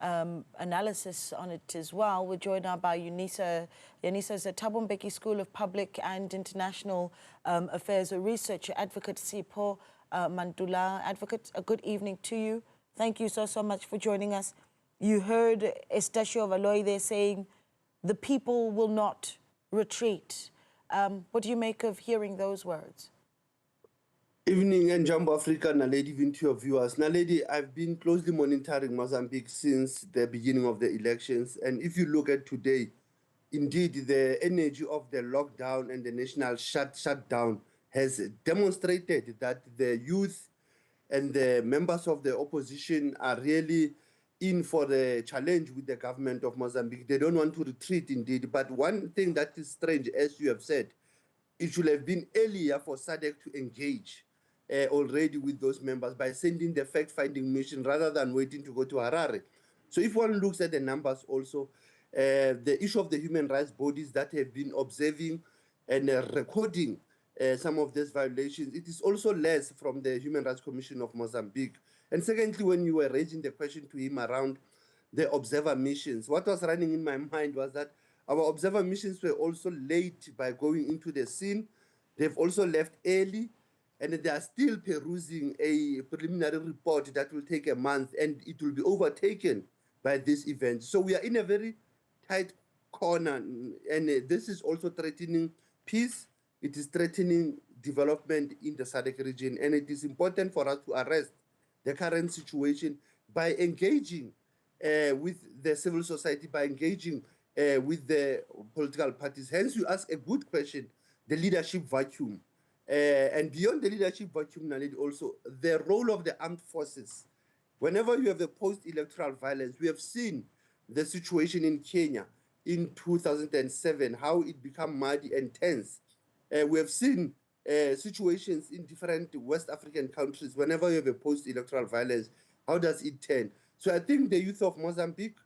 analysis on it as well. We're joined now by Unisa. Unisa is a Thabo Mbeki School of Public and International Affairs researcher, advocate Sipho Mantula. Advocate, a good evening to you. Thank you so much for joining us. You heard Estacio Valoy there saying the people will not retreat. What do you make of hearing those words? Evening and Jumbo Africa, Naledi, even to your viewers. Naledi, I've been closely monitoring Mozambique since the beginning of the elections. And if you look at today, indeed, the energy of the lockdown and the national shutdown has demonstrated that the youth and the members of the opposition are really in for the challenge with the government of Mozambique. They don't want to retreat, indeed. But one thing that is strange, as you have said, it should have been earlier for SADC to engage already with those members by sending the fact-finding mission rather than waiting to go to Harare. So if one looks at the numbers also, the issue of the human rights bodies that have been observing and recording some of these violations, it is also less from the Human Rights Commission of Mozambique. And secondly, when you were raising the question to him around the observer missions, what was running in my mind was that our observer missions were also late by going into the scene. They've also left early, and they are still perusing a preliminary report that will take a month, and it will be overtaken by this event. So we are in a very tight corner, and this is also threatening peace. It is threatening development in the SADC region, and it is important for us to arrest the current situation by engaging with the civil society, by engaging with the political parties. Hence, you ask a good question, the leadership vacuum. And beyond the leadership vacuum, Naledi, also the role of the armed forces. Whenever you have the post-electoral violence, we have seen the situation in Kenya in 2007, how it became muddy and tense. We have seen situations in different West African countries. Whenever you have a post-electoral violence, how does it turn? So I think the youth of Mozambique,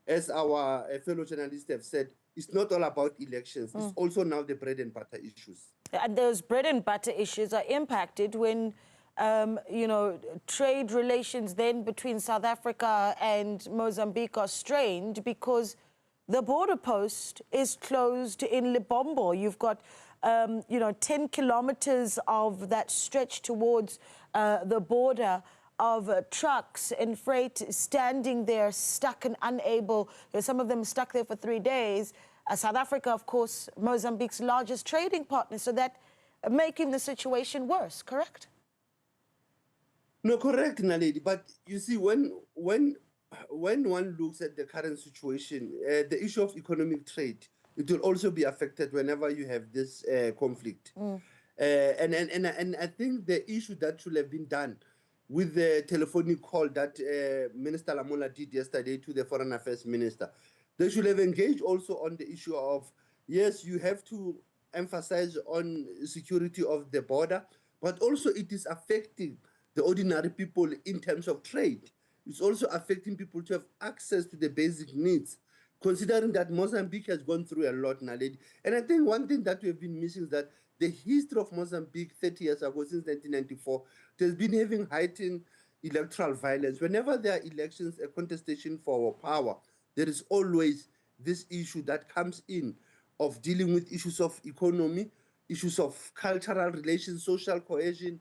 as our fellow journalists have said, it's not all about elections. It's also now the bread and butter issues. And those bread and butter issues are impacted when, you know, trade relations then between South Africa and Mozambique are strained because the border post is closed in Libombo. You've got, you know, 10 kilometers of that stretch towards the border of trucks and freight standing there, stuck and unable. Some of them stuck there for 3 days. South Africa, of course, Mozambique's largest trading partner, so that making the situation worse, correct? No, correct, Naledi. But you see, when one looks at the current situation, the issue of economic trade, it will also be affected whenever you have this conflict. And I think the issue that should have been done with the telephonic call that Minister Lamola did yesterday to the Foreign Affairs Minister, they should have engaged also on the issue of, yes, you have to emphasize on security of the border, but also it is affecting the ordinary people in terms of trade. It's also affecting people to have access to the basic needs, considering that Mozambique has gone through a lot, Naledi. And I think one thing that we have been missing is that the history of Mozambique 30 years ago, since 1994, it has been having heightened electoral violence. Whenever there are elections, a contestation for power, there is always this issue that comes in of dealing with issues of economy, issues of cultural relations, social cohesion,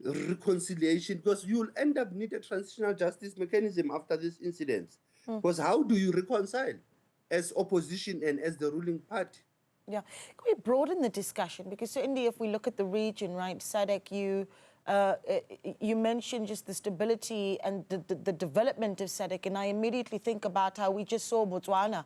reconciliation, because you'll end up need a transitional justice mechanism after these incidents. Because how do you reconcile as opposition and as the ruling party? Yeah, can we broaden the discussion? Because certainly if we look at the region, right, SADC, you mentioned just the stability and the development of SADC, and I immediately think about how we just saw Botswana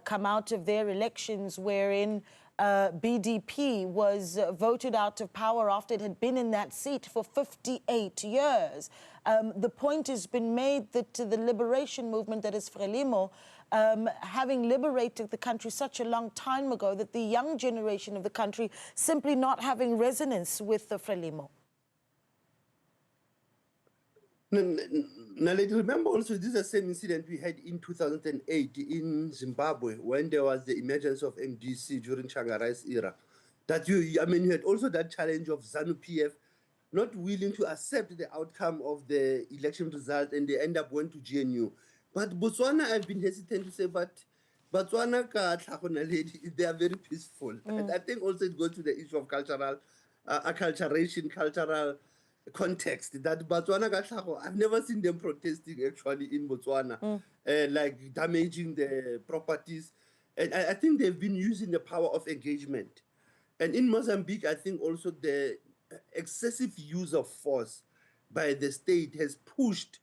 come out of their elections wherein BDP was voted out of power after it had been in that seat for 58 years. The point has been made that the liberation movement that is Frelimo, having liberated the country such a long time ago, that the young generation of the country simply not having resonance with the Frelimo. Now, remember also, this is the same incident we had in 2008 in Zimbabwe when there was the emergence of MDC during Changarai's era. That you had also that challenge of ZANU-PF not willing to accept the outcome of the election result, and they end up going to GNU. But Botswana, I've been hesitant to say, but Botswana, they are very peaceful. And I think also it goes to the issue of cultural acculturation, cultural context. That Botswana, I've never seen them protesting actually in Botswana, like damaging the properties. And I think they've been using the power of engagement. And in Mozambique, I think also the excessive use of force by the state has pushed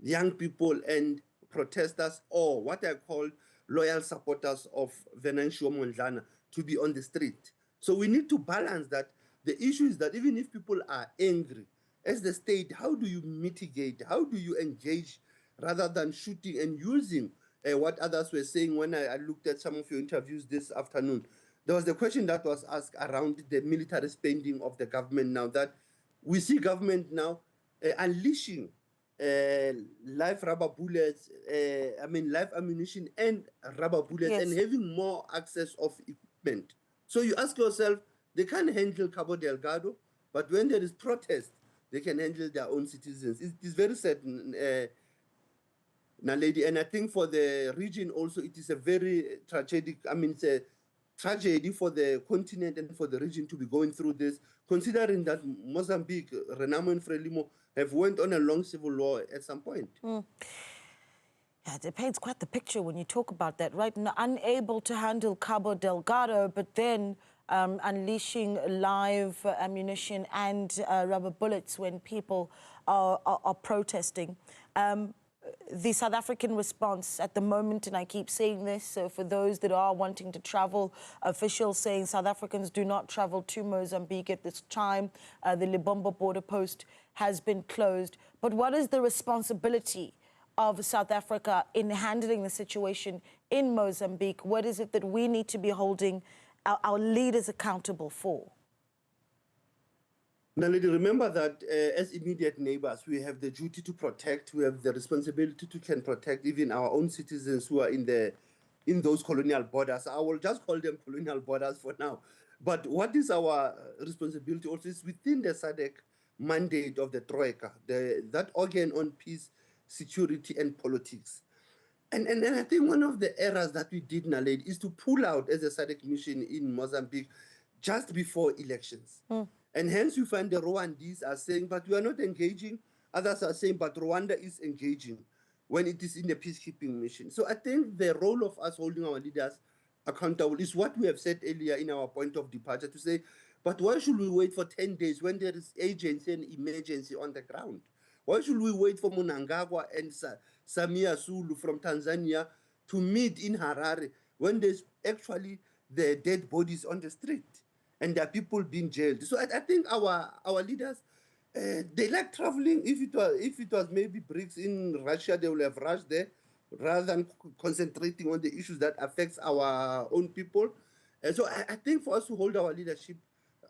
young people and protesters, or what I call loyal supporters of Venancio Mondlane, to be on the street. So we need to balance that. The issue is that even if people are angry, as the state, how do you mitigate? How do you engage rather than shooting and using what others were saying when I looked at some of your interviews this afternoon? There was the question that was asked around the military spending of the government now, that we see government now unleashing live rubber bullets, live ammunition and rubber bullets, Yes. and having more access of equipment. So you ask yourself, they can't handle Cabo Delgado, but when there is protest, they can handle their own citizens. It is very sad, Naledi, and I think for the region also, it is a very tragic, it's a tragedy for the continent and for the region to be going through this, considering that Mozambique, Renamo and Frelimo have went on a long civil war at some point. Yeah, it paints quite the picture when you talk about that, right? Unable to handle Cabo Delgado, but then unleashing live ammunition and rubber bullets when people are protesting. The South African response at the moment, and I keep saying this, so for those that are wanting to travel, officials saying South Africans do not travel to Mozambique at this time. The Libombo border post has been closed. But what is the responsibility of South Africa in handling the situation in Mozambique? What is it that we need to be holding our leaders accountable for? Now, remember that as immediate neighbors, we have the duty to protect. We have the responsibility to can protect even our own citizens who are in those colonial borders. I will just call them colonial borders for now. But what is our responsibility also is within the SADC mandate of the Troika, that organ on peace, security, and politics. And I think one of the errors that we did, Naledi, is to pull out as a SADC mission in Mozambique just before elections. And hence you find the Rwandese are saying, but we are not engaging. Others are saying, but Rwanda is engaging when it is in the peacekeeping mission. So I think the role of us holding our leaders accountable is what we have said earlier in our point of departure, to say, but why should we wait for 10 days when there is agency and emergency on the ground? Why should we wait for Mnangagwa and Samia Sulu from Tanzania to meet in Harare when there's actually the dead bodies on the street and there are people being jailed? So I think our leaders, they like traveling. If it was maybe BRICS in Russia, they would have rushed there rather than concentrating on the issues that affects our own people. And so I think for us to hold our leadership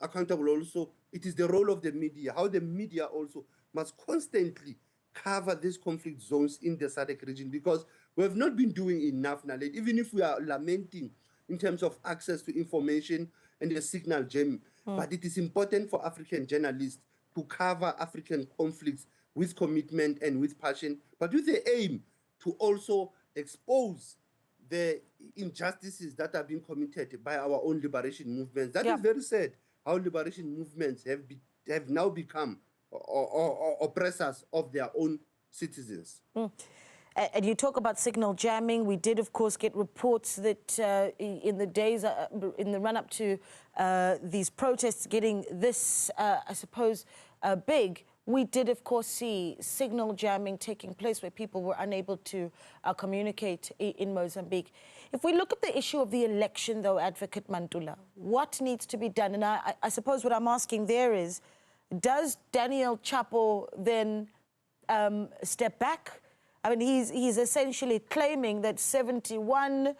accountable also, it is the role of the media, how the media also must constantly cover these conflict zones in the SADC region, because we have not been doing enough now. Even if we are lamenting in terms of access to information and the signal gem, but it is important for African journalists to cover African conflicts with commitment and with passion, but with the aim to also expose the injustices that are being committed by our own liberation movements. That is very sad, how liberation movements have now become or oppressors of their own citizens. And you talk about signal jamming. We did, of course, get reports that in the days, in the run-up to these protests getting this, I suppose, big, we did, of course, see signal jamming taking place where people were unable to communicate in Mozambique. If we look at the issue of the election, though, Advocate Mantula, what needs to be done? And I suppose what I'm asking there is, does Daniel Chapo then step back? I mean, he's essentially claiming that 71%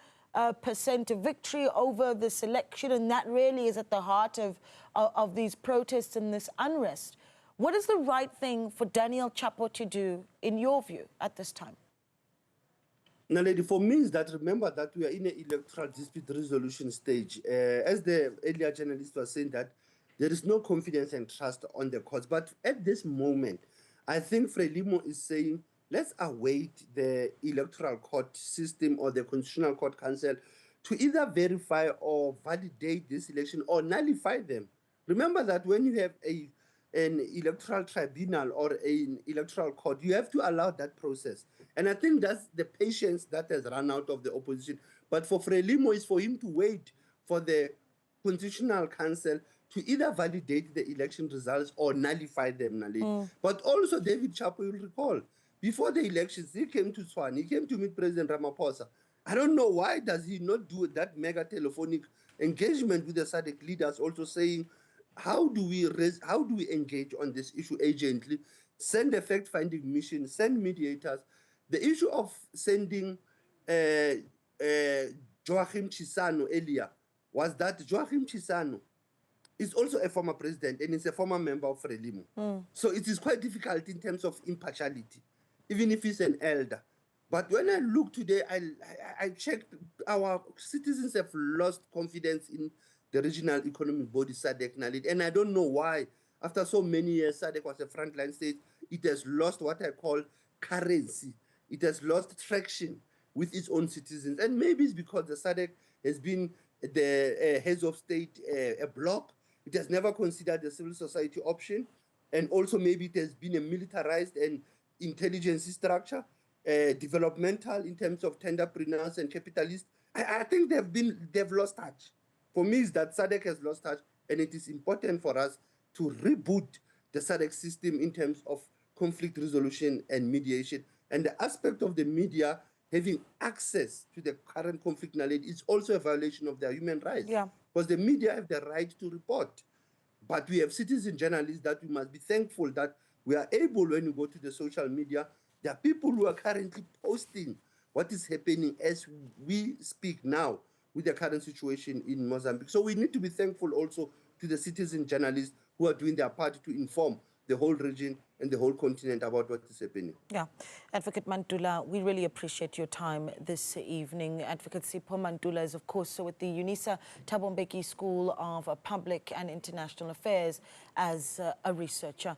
victory over this election, and that really is at the heart of these protests and this unrest. What is the right thing for Daniel Chapo to do, in your view, at this time? Now, lady, for me, is that remember that we are in an electoral dispute resolution stage. As the earlier journalist was saying, that there is no confidence and trust on the courts. But at this moment, I think Frelimo is saying, let's await the electoral court system or the constitutional court council to either verify or validate this election or nullify them. Remember that when you have an electoral tribunal or an electoral court, you have to allow that process. And I think that's the patience that has run out of the opposition. But for Frelimo, is for him to wait for the constitutional council to either validate the election results or nullify them. But also, David Chapo, you'll recall, before the elections, he came to Swan, he came to meet President Ramaphosa. I don't know why does he not do that mega telephonic engagement with the SADC leaders, also saying, how do we engage on this issue urgently? Send a fact-finding mission, send mediators. The issue of sending Joachim Chisano earlier was that Joachim Chisano is also a former president and is a former member of Frelimo. So it is quite difficult in terms of impartiality, even if he's an elder. But when I look today, I checked, our citizens have lost confidence in the regional economic body, SADC, and I don't know why. After so many years, SADC was a frontline state. It has lost what I call currency. It has lost traction with its own citizens. And maybe it's because the SADC has been the heads of state a bloc. It has never considered the civil society option. And also maybe it has been a militarized and intelligence structure, developmental in terms of tenderpreneurs and capitalists. I think they've lost touch. For me, is that SADC has lost touch, and it is important for us to reboot the SADC system in terms of conflict resolution and mediation. And the aspect of the media having access to the current conflict knowledge is also a violation of their human rights. Yeah. Because the media have the right to report. But we have citizen journalists that we must be thankful that we are able, when you go to the social media, there are people who are currently posting what is happening as we speak now with the current situation in Mozambique. So we need to be thankful also to the citizen journalists who are doing their part to inform the whole region and the whole continent about what is happening. Yeah. Advocate Mantula, we really appreciate your time this evening. Advocate Sipho Mantula is, of course, with the Unisa Thabo Mbeki School of Public and International Affairs as a researcher.